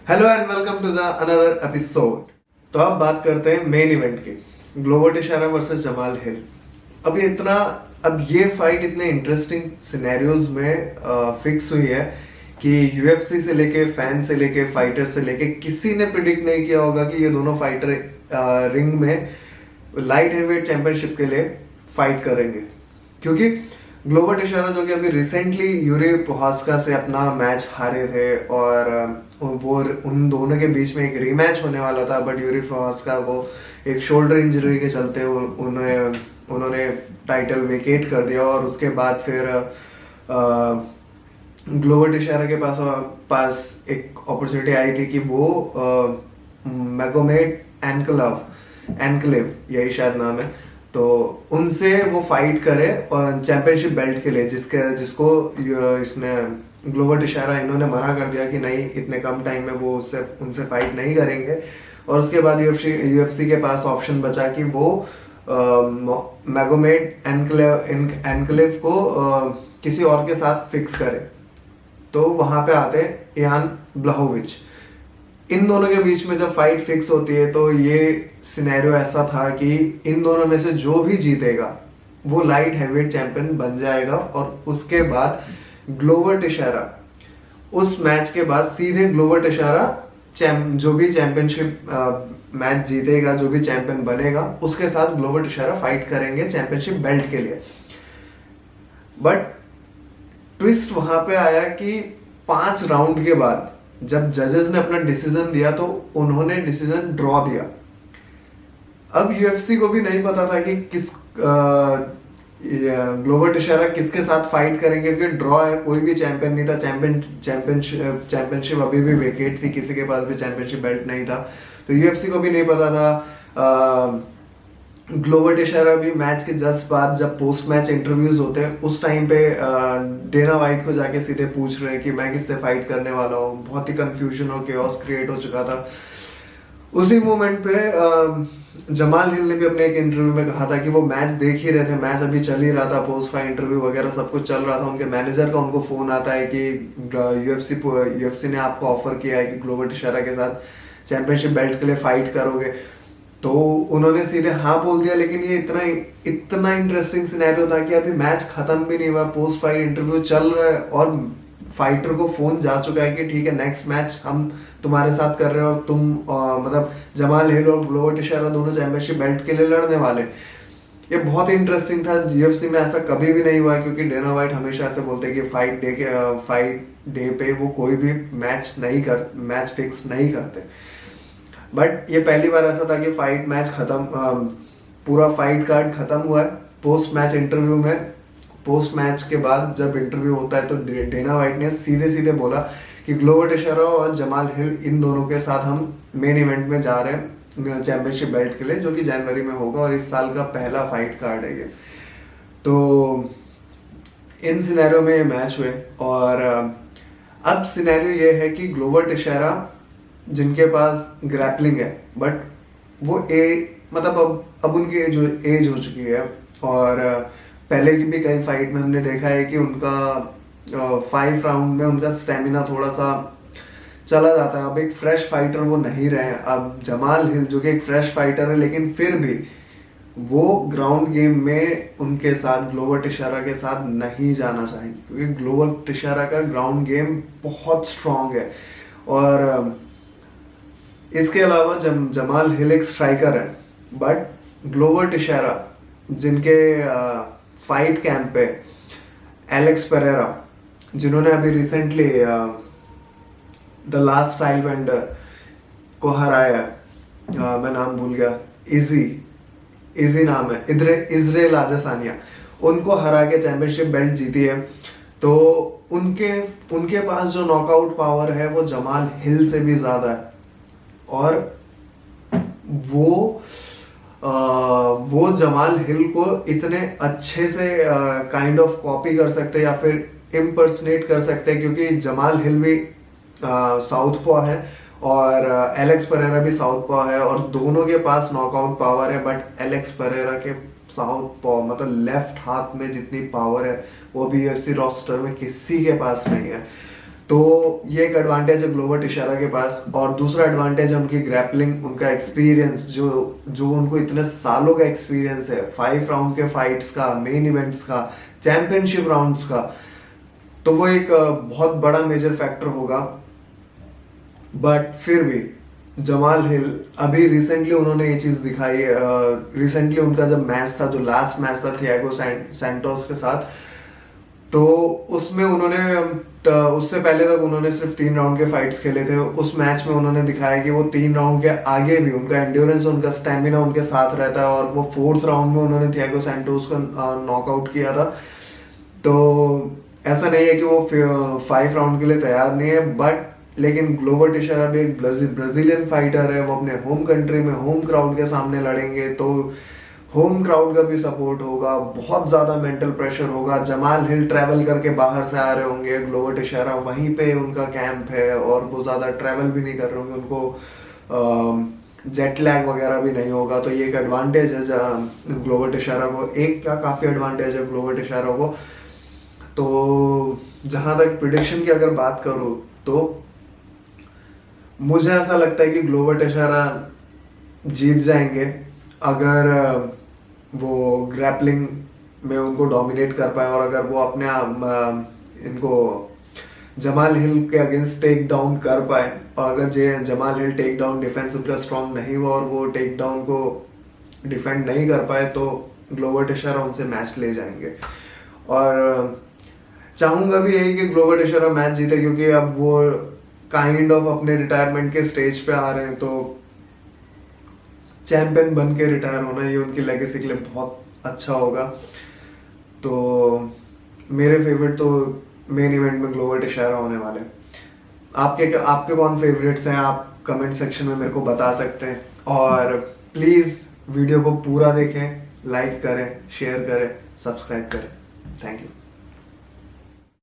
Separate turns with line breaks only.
Hello and welcome to the another episode. तो अब बात करते हैं मेन इवेंट की, Glover Teixeira versus Jamal Hill. अब ये फाइट इतने इंटरेस्टिंग सिनेरियोज में फिक्स हुई है कि यूएफसी से लेके फैन से लेके फाइटर से लेके किसी ने प्रिडिक्ट नहीं किया होगा कि ये दोनों फाइटर रिंग में लाइट हैवीवेट चैंपियनशिप के लिए फाइट करेंगे। क्योंकि ग्लोवर टेशारा जो कि अभी रिसेंटली यूरी प्रोहास्का से अपना मैच हारे थे और वो उन दोनों के बीच में एक रीमैच होने वाला था, बट यूरी प्रोहास्का को एक शोल्डर इंजरी के चलते उन्होंने टाइटल वेकेट कर दिया और उसके बाद फिर ग्लोवर टेशारा के पास एक अपॉर्चुनिटी आई थी कि वो मैगोमेड एनक्लेव यही शायद नाम है, तो उनसे वो फाइट करे और चैंपियनशिप बेल्ट के लिए, जिसको इसने ग्लोवर टेशारा इन्होंने मना कर दिया कि नहीं, इतने कम टाइम में वो उनसे फाइट नहीं करेंगे। और उसके बाद यूएफसी के पास ऑप्शन बचा कि वो मैगोमेड एनक्लेव को किसी और के साथ फिक्स करे। तो वहां पे आते हैं यान ब्लहोविच। इन दोनों के बीच में जब फाइट फिक्स होती है तो ये सिनेरियो ऐसा था कि इन दोनों में से जो भी जीतेगा वो लाइट हैवीवेट चैंपियन बन जाएगा। और उसके बाद ग्लोवर टेशारा, उस मैच के बाद सीधे ग्लोवर टेशारा जो भी चैंपियनशिप मैच जीतेगा, जो भी चैंपियन बनेगा, उसके साथ ग्लोवर टेशारा फाइट करेंगे चैंपियनशिप बेल्ट के लिए। बट ट्विस्ट वहां पे आया कि 5 राउंड के बाद जब जजेस ने अपना डिसीजन दिया तो उन्होंने डिसीजन ड्रॉ दिया। अब यूएफसी को भी नहीं पता था कि ग्लोवर टेशारा किसके साथ फाइट करेंगे, क्योंकि ड्रॉ है, कोई भी चैंपियन नहीं था। चैंपियनशिप अभी भी वेकेट थी, किसी के पास भी चैंपियनशिप बेल्ट नहीं था। तो यूएफसी को भी नहीं पता था। ग्लोवर टेशारा भी मैच के जस्ट बाद जब पोस्ट मैच इंटरव्यूज होते हैं उस टाइम पे डेना वाइट को जाके सीधे पूछ रहे हैं कि मैं किससे फाइट करने वाला हूँ। बहुत ही कंफ्यूजन और केओस क्रिएट हो चुका था। उसी मोमेंट पे जमाल हिल ने भी अपने एक इंटरव्यू में कहा था कि वो मैच देख ही रहे थे, मैच अभी चल ही रहा था, पोस्ट फाइट इंटरव्यू वगैरह सब कुछ चल रहा था। उनके मैनेजर का उनको फोन आता है कि यूएफसी ने आपको ऑफर किया है कि ग्लोवर टेशारा के साथ चैंपियनशिप बेल्ट के लिए फाइट करोगे। तो उन्होंने सीधे हाँ बोल दिया। लेकिन ये इतना इंटरेस्टिंग सिनेरियो था कि अभी मैच खत्म भी नहीं हुआ, पोस्ट फाइट इंटरव्यू चल रहा है और फाइटर को फोन जा चुका है कि ठीक है, नेक्स्ट मैच हम तुम्हारे साथ कर रहे हैं और तुम मतलब जमाल हिल और ग्लोवर टेशारा दोनों चैंपियनशिप बेल्ट के लिए लड़ने वाले। ये बहुत इंटरेस्टिंग था। यूएफसी में ऐसा कभी भी नहीं हुआ, क्योंकि डेना वाइट हमेशा ऐसे बोलते हैं कि फाइट डे पे वो कोई भी मैच फिक्स नहीं करते। बट ये पहली बार ऐसा था कि फाइट मैच पूरा फाइट कार्ड खत्म हुआ है। पोस्ट मैच इंटरव्यू में, पोस्ट मैच के बाद जब इंटरव्यू होता है तो डेना वाइट ने सीधे बोला कि ग्लोवर टेशारा और जमाल हिल इन दोनों के साथ हम मेन इवेंट में जा रहे हैं चैंपियनशिप बेल्ट के लिए, जो कि जनवरी में होगा और इस साल का पहला फाइट कार्ड है ये। तो इन सिनेरियो में ये मैच हुए और अब सिनेरियो ये है कि ग्लोवर टेशारा जिनके पास ग्रैपलिंग है, बट वो मतलब अब उनकी जो एज हो चुकी है और पहले की भी कई फाइट में हमने देखा है कि उनका 5 राउंड में उनका स्टेमिना थोड़ा सा चला जाता है। अब एक फ्रेश फाइटर वो नहीं रहे। अब जमाल हिल जो कि एक फ्रेश फाइटर है, लेकिन फिर भी वो ग्राउंड गेम में उनके साथ ग्लोवर टेशारा के साथ नहीं जाना चाहिए, क्योंकि ग्लोवर टेशारा का ग्राउंड गेम बहुत स्ट्रांग है। और इसके अलावा जमाल हिल एक स्ट्राइकर है, बट ग्लोवर टेशारा जिनके फाइट कैंप पे एलेक्स पेरेरा, जिन्होंने अभी recently the last style bender को हराया, मैं नाम भूल गया, इजी नाम है, इजराइल आदेसानिया, उनको हरा के चैंपियनशिप बेल्ट जीती है। तो उनके पास जो नॉकआउट पावर है वो जमाल हिल से भी ज्यादा है। और वो जमाल हिल को इतने अच्छे से काइंड ऑफ कॉपी कर सकते हैं या फिर इम्पर्सनेट कर सकते हैं, क्योंकि जमाल हिल भी साउथपॉ है और एलेक्स परेरा भी साउथपॉ है और दोनों के पास नॉकआउट पावर है। बट एलेक्स परेरा के साउथपॉ मतलब लेफ्ट हाथ में जितनी पावर है वो भी यूएफसी रोस्टर में किसी के पास नहीं है। तो ये एक एडवांटेज है ग्लोवर टिशेरा के पास। और दूसरा एडवांटेज है उनकी ग्रैपलिंग, उनका एक्सपीरियंस, जो उनको इतने सालों का एक्सपीरियंस है 5 राउंड के फाइट्स का, मेन इवेंट्स का, चैंपियनशिप राउंड्स का, तो वो एक बहुत बड़ा मेजर फैक्टर होगा। बट फिर भी जमाल हिल अभी रिसेंटली उन्होंने ये चीज दिखाई। रिसेंटली उनका जब मैच था, जो लास्ट मैच था थियागो सैंटोस के साथ, तो उसमें उन्होंने उससे पहले तक उन्होंने सिर्फ 3 राउंड के फाइट्स खेले थे। उस मैच में उन्होंने दिखाया कि वो 3 राउंड के आगे भी उनका एंड्योरेंस, उनका स्टेमिना उनके साथ रहता है। और वो 4th राउंड में उन्होंने थियागो सैंटोस को नॉकआउट किया था। तो ऐसा नहीं है कि वो 5 राउंड के लिए तैयार नहीं है, बट लेकिन ग्लोवर टिशेरा भी एक ब्राजीलियन फाइटर है। वो अपने होम कंट्री में होम क्राउड के सामने लड़ेंगे, तो होम क्राउड का भी सपोर्ट होगा, बहुत ज्यादा मेंटल प्रेशर होगा। जमाल हिल ट्रैवल करके बाहर से आ रहे होंगे, ग्लोवर टिशेरा वहीं पे उनका कैंप है और वो ज्यादा ट्रैवल भी नहीं कर रहे होंगे, उनको जेट लैग वगैरह भी नहीं होगा। तो ये एक एडवांटेज है ग्लोवर टिशेरा को, एक क्या काफी एडवांटेज है ग्लोवर टिशेरा को। तो जहां तक प्रिडिक्शन की अगर बात करूं, तो मुझे ऐसा लगता है कि ग्लोवर टिशेरा जीत जाएंगे अगर वो ग्रैपलिंग में उनको डोमिनेट कर पाए, और अगर वो अपने इनको जमाल हिल के अगेंस्ट टेक डाउन कर पाए। और अगर जमाल हिल टेक डाउन डिफेंस उनका स्ट्रांग नहीं हुआ और वो टेक डाउन को डिफेंड नहीं कर पाए, तो ग्लोवर टिशेरा उनसे मैच ले जाएंगे। और चाहूंगा भी यही कि ग्लोवर टिशेरा मैच जीते, क्योंकि अब वो काइंड ऑफ अपने रिटायरमेंट के स्टेज पे आ रहे हैं। तो चैंपियन बन के रिटायर होना ये उनकी लेगेसी के लिए बहुत अच्छा होगा। तो मेरे फेवरेट तो मेन इवेंट में ग्लोवर टिशेरा होने वाले। आपके कौन फेवरेट्स हैं, आप कमेंट सेक्शन में मेरे को बता सकते हैं। और प्लीज वीडियो को पूरा देखें, लाइक करें, शेयर करें, सब्सक्राइब करें। Thank you.